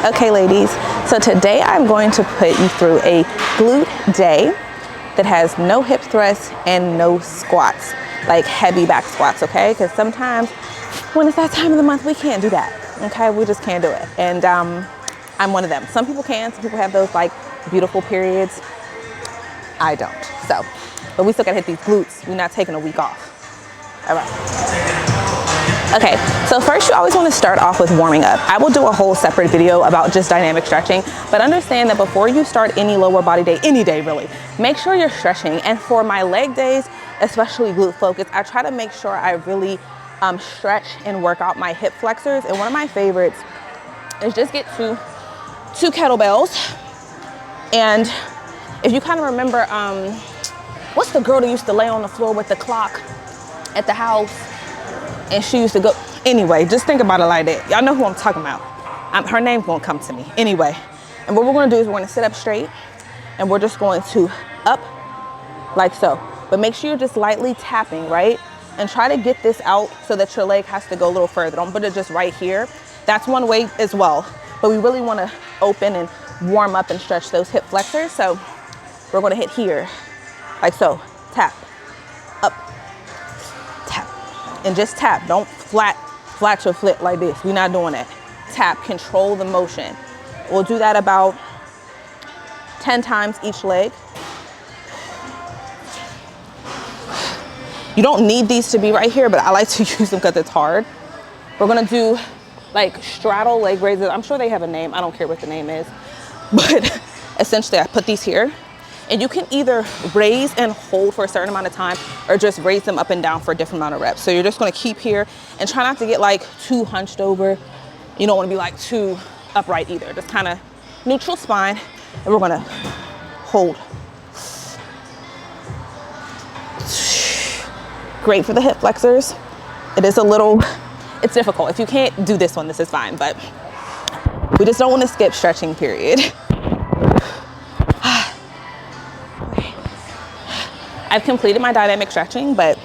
Okay ladies, so today I'm going to put you through a glute day that has no hip thrusts and no squats, like heavy back squats, okay? Because sometimes when it's that time of the month, we can't do that, okay? We just can't do it. And I'm one of them. Some people can, some people have those like beautiful periods. I don't, so. But we still gotta hit these glutes. We're not taking a week off. All right. Okay, so first you always want to start off with warming up. I will do a whole separate video about just dynamic stretching, but understand that before you start any lower body day, any day really, make sure you're stretching. And for my leg days, especially glute focus, I try to make sure I really stretch and work out my hip flexors. And one of my favorites is just get two kettlebells. And if you kind of remember, what's the girl that used to lay on the floor with the clock at the house? And she used to go, anyway, just think about it like that. Y'all know who I'm talking about. Her name won't come to me. Anyway, and what we're gonna do is we're gonna sit up straight and we're just going to up like so. But make sure you're just lightly tapping, right? And try to get this out so that your leg has to go a little further. Don't put it just right here. That's one way as well. But we really wanna open and warm up and stretch those hip flexors. So we're gonna hit here, like so, tap, up, tap. And just tap, don't flat your foot like this. We're not doing that. Tap, control the motion. We'll do that about 10 times each leg. You don't need these to be right here, but I like to use them because it's hard. We're gonna do like straddle leg raises. I'm sure they have a name. I don't care what the name is. But essentially I put these here. And you can either raise and hold for a certain amount of time or just raise them up and down for a different amount of reps. So you're just gonna keep here and try not to get like too hunched over. You don't wanna be like too upright either. Just kind of neutral spine. And we're gonna hold. Great for the hip flexors. It is a little, it's difficult. If you can't do this one, this is fine, but we just don't wanna skip stretching period. I've completed my dynamic stretching, but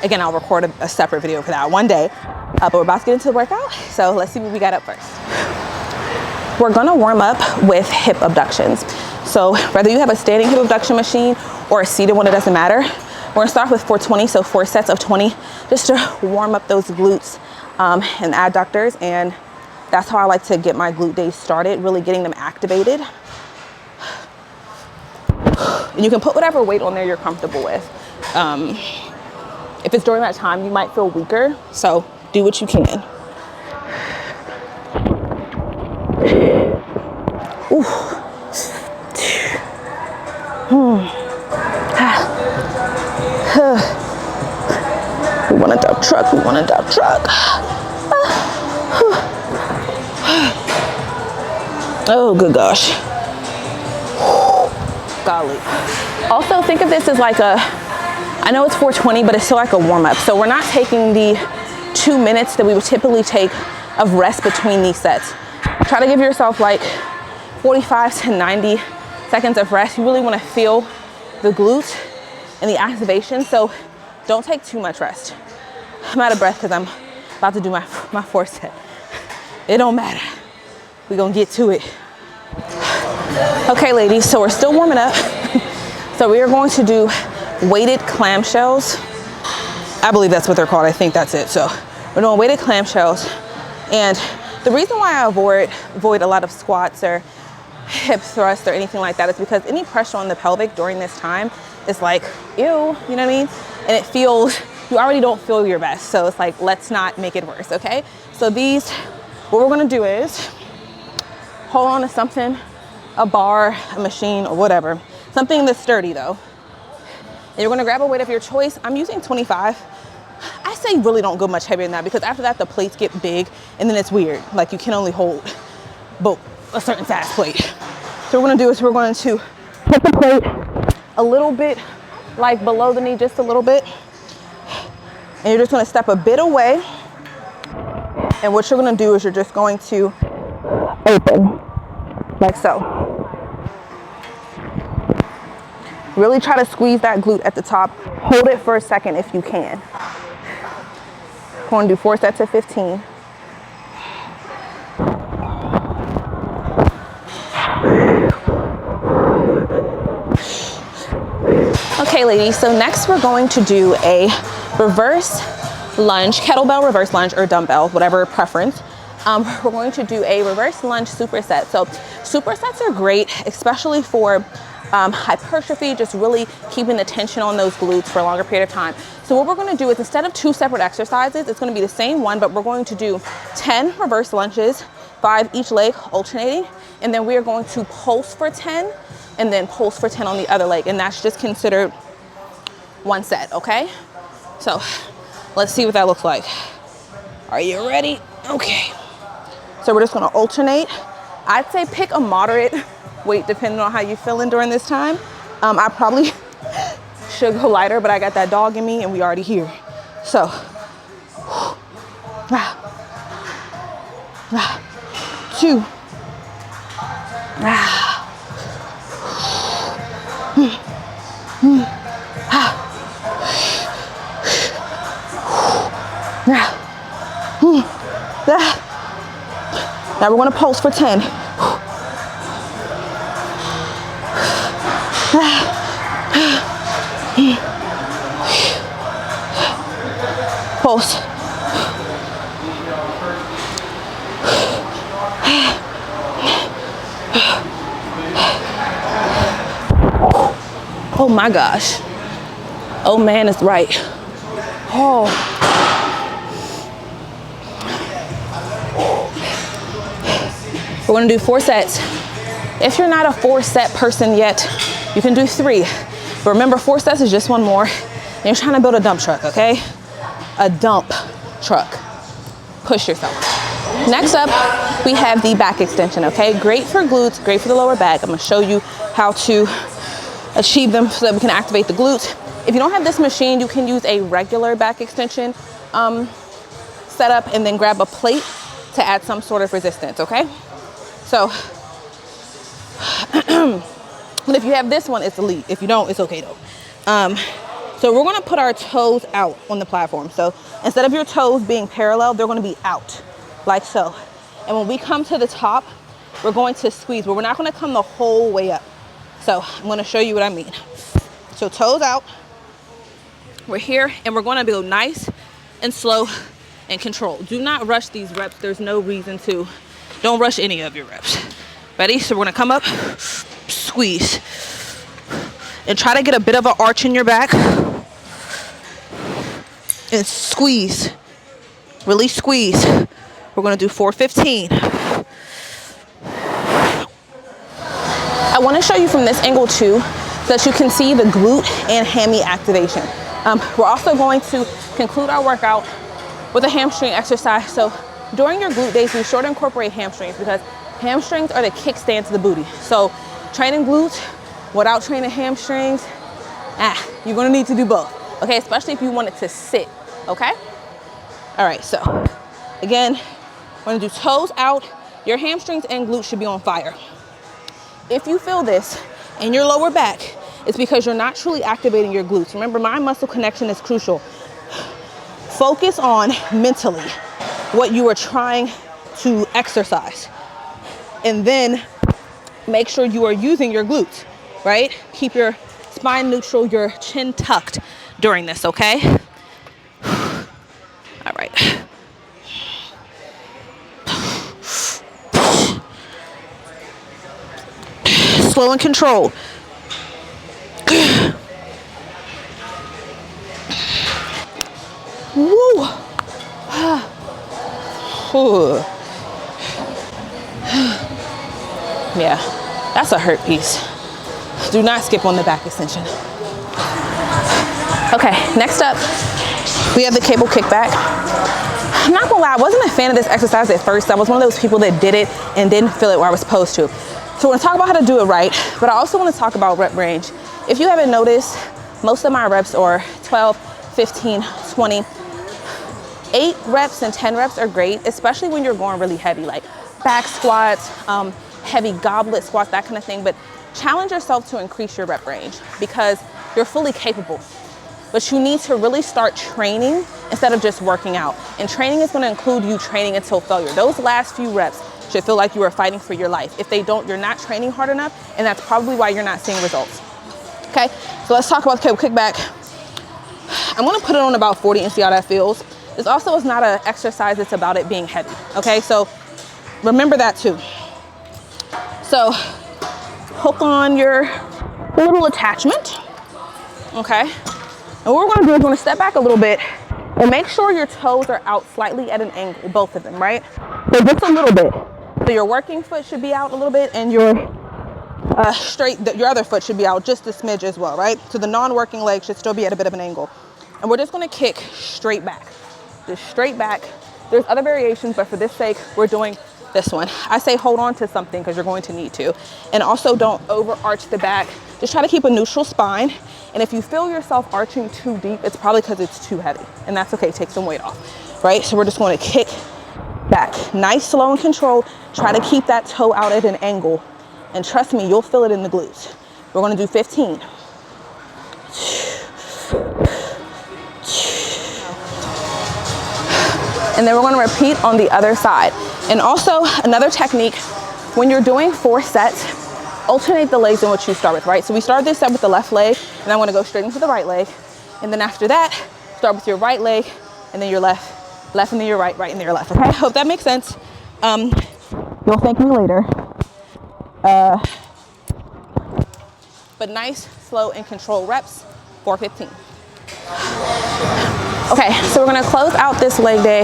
again, I'll record a separate video for that one day. But we're about to get into the workout, so let's see what we got up first. We're gonna warm up with hip abductions. So whether you have a standing hip abduction machine or a seated one, it doesn't matter. We're gonna start with 420, so 4 sets of 20, just to warm up those glutes and adductors. And that's how I like to get my glute days started, really getting them activated. And you can put whatever weight on there you're comfortable with. If it's during that time, you might feel weaker, so do what you can. Ooh. We want a dump truck, we want a dump truck. Oh, good gosh. Golly. Also think of this as like I know it's 420, but it's still like a warm up. So we're not taking the 2 minutes that we would typically take of rest between these sets. Try to give yourself like 45 to 90 seconds of rest. You really want to feel the glutes and the activation. So don't take too much rest. I'm out of breath because I'm about to do my 4th set. It don't matter. We're gonna get to it. Okay, ladies, so we're still warming up. So we are going to do weighted clamshells. I believe that's what they're called. I think that's it. So we're doing weighted clamshells. And the reason why I avoid a lot of squats or hip thrusts or anything like that is because any pressure on the pelvic during this time is like, ew, you know what I mean? And it feels, you already don't feel your best. So it's like, let's not make it worse, okay? So these, what we're gonna do is hold on to something, a bar, a machine, or whatever. Something that's sturdy though. And you're gonna grab a weight of your choice. I'm using 25. I say really don't go much heavier than that because after that the plates get big and then it's weird. Like you can only hold a certain size plate. So what we're gonna do is we're going to put the plate a little bit like below the knee, just a little bit. And you're just gonna step a bit away. And what you're gonna do is you're just going to open, like so. Really try to squeeze that glute at the top. Hold it for a second if you can. We're gonna do 4 sets of 15. Okay, ladies, so next we're going to do a reverse lunge, kettlebell reverse lunge, or dumbbell, whatever preference. We're going to do a reverse lunge superset. So supersets are great, especially for hypertrophy, just really keeping the tension on those glutes for a longer period of time. So what we're going to do is, instead of 2 separate exercises, it's going to be the same one, but we're going to do 10 reverse lunges, 5 each leg alternating, and then we are going to pulse for 10 and then pulse for 10 on the other leg, and that's just considered one set. Okay, so let's see what that looks like. Are you ready? Okay, so we're just going to alternate. I'd say pick a moderate weight depending on how you're feeling during this time. I probably should go lighter, but I got that dog in me and we already here. So 2, now we're going to pulse for 10. Pulse. Oh my gosh. Oh man, it's right. Oh. We're gonna do 4 sets. If you're not a 4-set person yet, you can do 3. But remember, 4 sets is just one more. And you're trying to build a dump truck, okay? A dump truck. Push yourself. Next up, we have the back extension, okay? Great for glutes, great for the lower back. I'm gonna show you how to achieve them so that we can activate the glutes. If you don't have this machine, you can use a regular back extension setup and then grab a plate to add some sort of resistance, okay? So, but if you have this one, it's elite. If you don't, it's okay though. So we're gonna put our toes out on the platform. So instead of your toes being parallel, they're gonna be out, like so. And when we come to the top, we're going to squeeze, but we're not gonna come the whole way up. So I'm gonna show you what I mean. So toes out, we're here, and we're gonna go nice and slow and controlled. Do not rush these reps. There's no reason to. Don't rush any of your reps. Ready? So we're gonna come up, squeeze, and try to get a bit of an arch in your back, and squeeze, really squeeze. We're gonna do 415. I wanna show you from this angle too, so that you can see the glute and hammy activation. We're also going to conclude our workout with a hamstring exercise. So during your glute days, be sure to incorporate hamstrings, because hamstrings are the kickstand to the booty. So training glutes without training hamstrings, you're gonna need to do both, okay? Especially if you want it to sit, okay? All right, so again, we're gonna do toes out. Your hamstrings and glutes should be on fire. If you feel this in your lower back, it's because you're not truly activating your glutes. Remember, mind muscle connection is crucial. Focus on mentally what you are trying to exercise, and then make sure you are using your glutes, right? Keep your spine neutral, your chin tucked during this, okay? All right. Slow and controlled. Woo. Yeah, that's a hurt piece. Do not skip on the back extension. Okay, next up, we have the cable kickback. I'm not gonna lie, I wasn't a fan of this exercise at first. I was one of those people that did it and didn't feel it where I was supposed to. So we're gonna talk about how to do it right, but I also wanna talk about rep range. If you haven't noticed, most of my reps are 12, 15, 20. 8 reps and 10 reps are great, especially when you're going really heavy, like back squats, heavy goblet squats, that kind of thing. But challenge yourself to increase your rep range, because you're fully capable. But you need to really start training instead of just working out. And training is gonna include you training until failure. Those last few reps should feel like you are fighting for your life. If they don't, you're not training hard enough, and that's probably why you're not seeing results. Okay, so let's talk about the cable kickback. I'm gonna put it on about 40 and see how that feels. This also is not an exercise, it's about it being heavy, okay? So remember that too. So hook on your little attachment, okay? And what we're gonna do is we're gonna step back a little bit and make sure your toes are out slightly at an angle, both of them, right? So just a little bit. So your working foot should be out a little bit and your your other foot should be out just a smidge as well, right? So the non-working leg should still be at a bit of an angle. And we're just gonna kick straight back. Just straight back. There's other variations, but for this sake, we're doing this one. I say hold on to something because you're going to need to. And also don't overarch the back. Just try to keep a neutral spine. And if you feel yourself arching too deep, it's probably because it's too heavy. And that's okay, take some weight off, right? So we're just gonna kick back. Nice, slow and controlled. Try to keep that toe out at an angle. And trust me, you'll feel it in the glutes. We're gonna do 15. And then we're gonna repeat on the other side. And also another technique, when you're doing 4 sets, alternate the legs in which you start with, right? So we start this set with the left leg, and I'm gonna go straight into the right leg. And then after that, start with your right leg, and then your left, and then your right, and then your left, okay? Hope that makes sense. You'll thank me later. But nice, slow, and controlled reps for 15. Okay, so we're gonna close out this leg day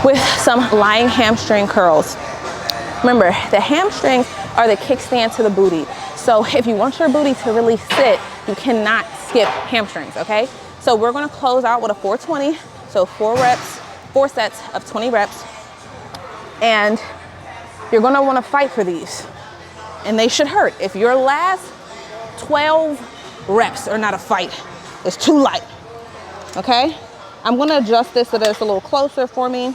with some lying hamstring curls. Remember, the hamstrings are the kickstand to the booty. So if you want your booty to really sit, you cannot skip hamstrings, okay? So we're gonna close out with a 420. So 4 reps, 4 sets of 20 reps. And you're gonna wanna fight for these. And they should hurt. If your last 12 reps are not a fight, it's too light, okay? I'm gonna adjust this so that it's a little closer for me.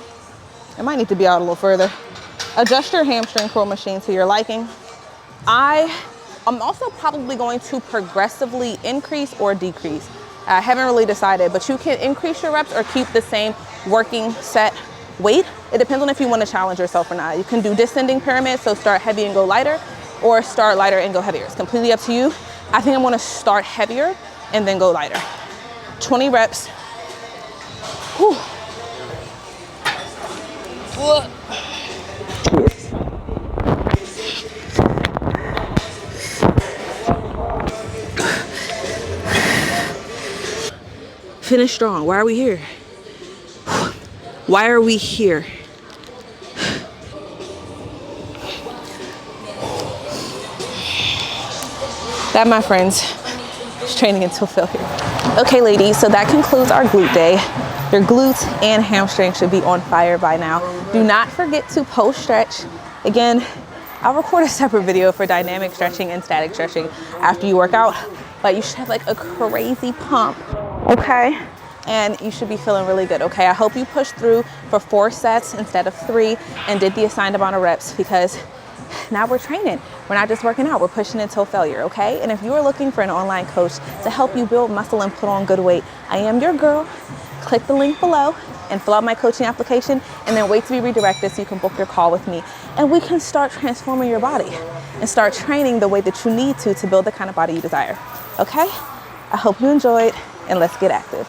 It might need to be out a little further. Adjust your hamstring curl machine to your liking. I'm also probably going to progressively increase or decrease. I haven't really decided, but you can increase your reps or keep the same working set weight. It depends on if you want to challenge yourself or not. You can do descending pyramid, so start heavy and go lighter, or start lighter and go heavier. It's completely up to you. I think I'm gonna start heavier and then go lighter. 20 reps. Whew. Finish strong. Why are we here? Why are we here? That, my friends, is training until failure. Okay, ladies, so that concludes our glute day. Your glutes and hamstrings should be on fire by now. Do not forget to post stretch. Again, I'll record a separate video for dynamic stretching and static stretching after you work out, but you should have like a crazy pump, okay? And you should be feeling really good, okay? I hope you pushed through for 4 sets instead of 3 and did the assigned amount of reps, because now we're training. We're not just working out, we're pushing until failure, okay? And if you are looking for an online coach to help you build muscle and put on good weight, I am your girl. Click the link below and fill out my coaching application, and then wait to be redirected so you can book your call with me. And we can start transforming your body and start training the way that you need to build the kind of body you desire, okay? I hope you enjoyed, and let's get active.